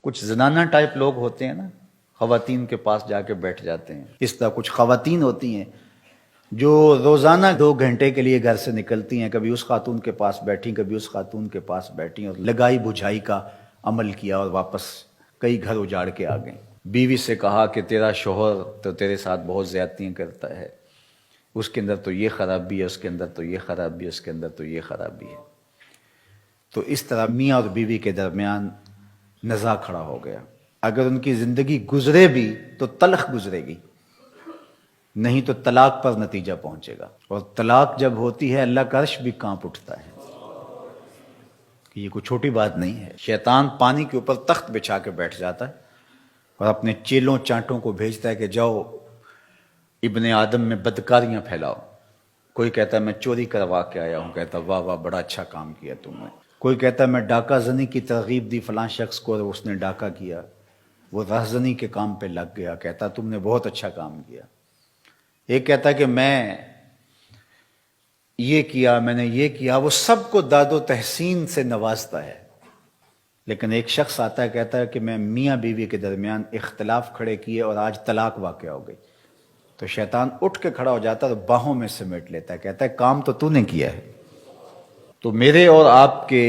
کچھ زنانہ ٹائپ لوگ ہوتے ہیں نا، خواتین کے پاس جا کے بیٹھ جاتے ہیں. اس طرح کچھ خواتین ہوتی ہیں جو روزانہ 2 گھنٹے کے لیے گھر سے نکلتی ہیں، کبھی اس خاتون کے پاس بیٹھیں، کبھی اس خاتون کے پاس بیٹھیں، اور لگائی بجھائی کا عمل کیا اور واپس کئی گھر اجاڑ کے آ گئیں. بیوی سے کہا کہ تیرا شوہر تو تیرے ساتھ بہت زیادتیاں کرتا ہے، اس کے اندر تو یہ خرابی ہے، اس کے اندر تو یہ خرابی ہے، اس کے اندر تو یہ خرابی ہے. تو اس طرح میاں اور بیوی کے درمیان نزاع کھڑا ہو گیا. اگر ان کی زندگی گزرے بھی تو تلخ گزرے گی، نہیں تو طلاق پر نتیجہ پہنچے گا. اور طلاق جب ہوتی ہے اللہ کا عرش بھی کانپ اٹھتا ہے. یہ کوئی چھوٹی بات نہیں ہے. شیطان پانی کے اوپر تخت بچھا کے بیٹھ جاتا ہے اور اپنے چیلوں چانٹوں کو بھیجتا ہے کہ جاؤ ابن آدم میں بدکاریاں پھیلاؤ. کوئی کہتا ہے میں چوری کروا کے آیا ہوں، کہتا واہ واہ بڑا اچھا کام کیا تم نے. کوئی کہتا ہے میں ڈاکہ زنی کی ترغیب دی فلاں شخص کو اور اس نے ڈاکہ کیا، وہ رہزنی کے کام پہ لگ گیا، کہتا تم نے بہت اچھا کام کیا. ایک کہتا ہے کہ میں یہ کیا، میں نے یہ کیا. وہ سب کو داد و تحسین سے نوازتا ہے. لیکن ایک شخص آتا ہے کہتا ہے کہ میں میاں بیوی کے درمیان اختلاف کھڑے کیے اور آج طلاق واقع ہو گئی. تو شیطان اٹھ کے کھڑا ہو جاتا ہے اور باہوں میں سمیٹ لیتا ہے، کہتا ہے کام تو نے کیا ہے. تو میرے اور آپ کے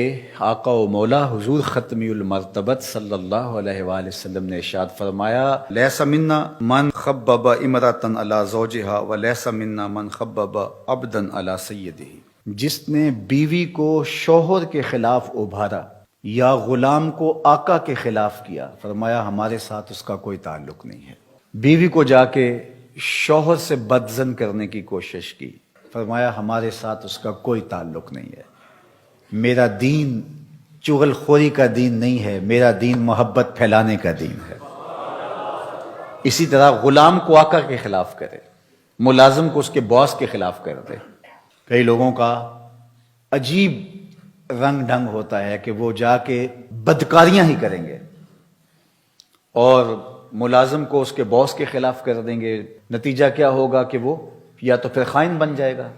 آقا و مولا حضور ختمی المرتبت صلی اللہ علیہ وآلہ وسلم نے ارشاد فرمایا لیس منا من خبب امرأة علی زوجہا ولیس منا من خبب عبدا علی سیدہ. جس نے بیوی کو شوہر کے خلاف ابھارا یا غلام کو آقا کے خلاف کیا، فرمایا ہمارے ساتھ اس کا کوئی تعلق نہیں ہے. بیوی کو جا کے شوہر سے بدزن کرنے کی کوشش کی، فرمایا ہمارے ساتھ اس کا کوئی تعلق نہیں ہے. میرا دین چغل خوری کا دین نہیں ہے، میرا دین محبت پھیلانے کا دین ہے. اسی طرح غلام کو آقا کے خلاف کرے، ملازم کو اس کے باس کے خلاف کر دے. کئی لوگوں کا عجیب رنگ ڈھنگ ہوتا ہے کہ وہ جا کے بدکاریاں ہی کریں گے اور ملازم کو اس کے باس کے خلاف کر دیں گے. نتیجہ کیا ہوگا کہ وہ یا تو پھر خائن بن جائے گا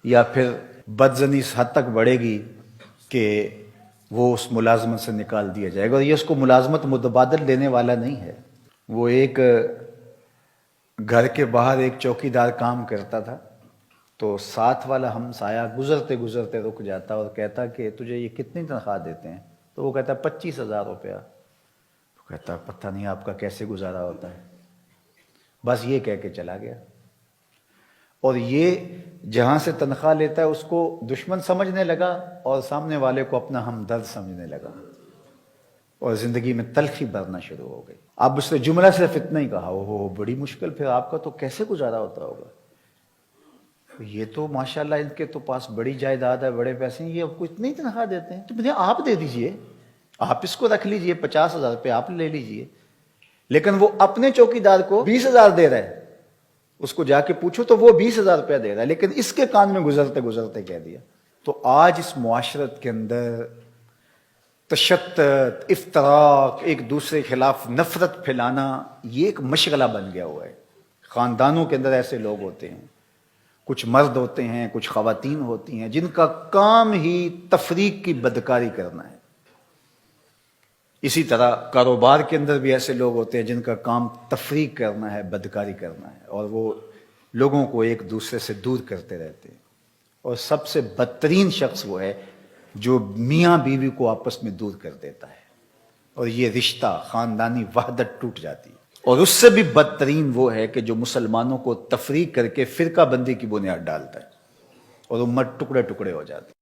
یا پھر بدزنی اس حد تک بڑھے گی کہ وہ اس ملازمت سے نکال دیا جائے گا. اور یہ اس کو ملازمت متبادل دینے والا نہیں ہے. وہ ایک گھر کے باہر ایک چوکیدار کام کرتا تھا، تو ساتھ والا ہمسایہ گزرتے گزرتے رک جاتا اور کہتا کہ تجھے یہ کتنی تنخواہ دیتے ہیں؟ تو وہ کہتا 25,000 روپیہ. تو کہتا پتہ نہیں آپ کا کیسے گزارا ہوتا ہے. بس یہ کہہ کے چلا گیا. اور یہ جہاں سے تنخواہ لیتا ہے اس کو دشمن سمجھنے لگا اور سامنے والے کو اپنا ہمدرد سمجھنے لگا اور زندگی میں تلخی بھرنا شروع ہو گئی. اب اس نے جملہ صرف اتنا ہی کہا، اوہ بڑی مشکل، پھر آپ کا تو کیسے گزارا ہوتا ہوگا؟ یہ تو ماشاءاللہ ان کے تو پاس بڑی جائیداد ہے، بڑے پیسے ہیں، یہ آپ کو اتنی تنخواہ دیتے ہیں؟ تو مجھے آپ دے دیجئے، آپ اس کو رکھ لیجئے، 50,000 روپے آپ لے لیجئے. لیکن وہ اپنے چوکیدار کو 20,000 دے رہا ہے. اس کو جا کے پوچھو تو وہ 20,000 روپیہ دے رہا ہے، لیکن اس کے کان میں گزرتے گزرتے کہہ دیا. تو آج اس معاشرت کے اندر تشدد، افتراق، ایک دوسرے کے خلاف نفرت پھیلانا، یہ ایک مشغلہ بن گیا ہوا ہے. خاندانوں کے اندر ایسے لوگ ہوتے ہیں، کچھ مرد ہوتے ہیں، کچھ خواتین ہوتی ہیں، جن کا کام ہی تفریق کی بدکاری کرنا ہے. اسی طرح کاروبار کے اندر بھی ایسے لوگ ہوتے ہیں جن کا کام تفریق کرنا ہے، بدکاری کرنا ہے، اور وہ لوگوں کو ایک دوسرے سے دور کرتے رہتے ہیں. اور سب سے بدترین شخص وہ ہے جو میاں بیوی کو آپس میں دور کر دیتا ہے اور یہ رشتہ خاندانی وحدت ٹوٹ جاتی ہے. اور اس سے بھی بدترین وہ ہے کہ جو مسلمانوں کو تفریق کر کے فرقہ بندی کی بنیاد ڈالتا ہے اور امت ٹکڑے ٹکڑے ہو جاتی ہے.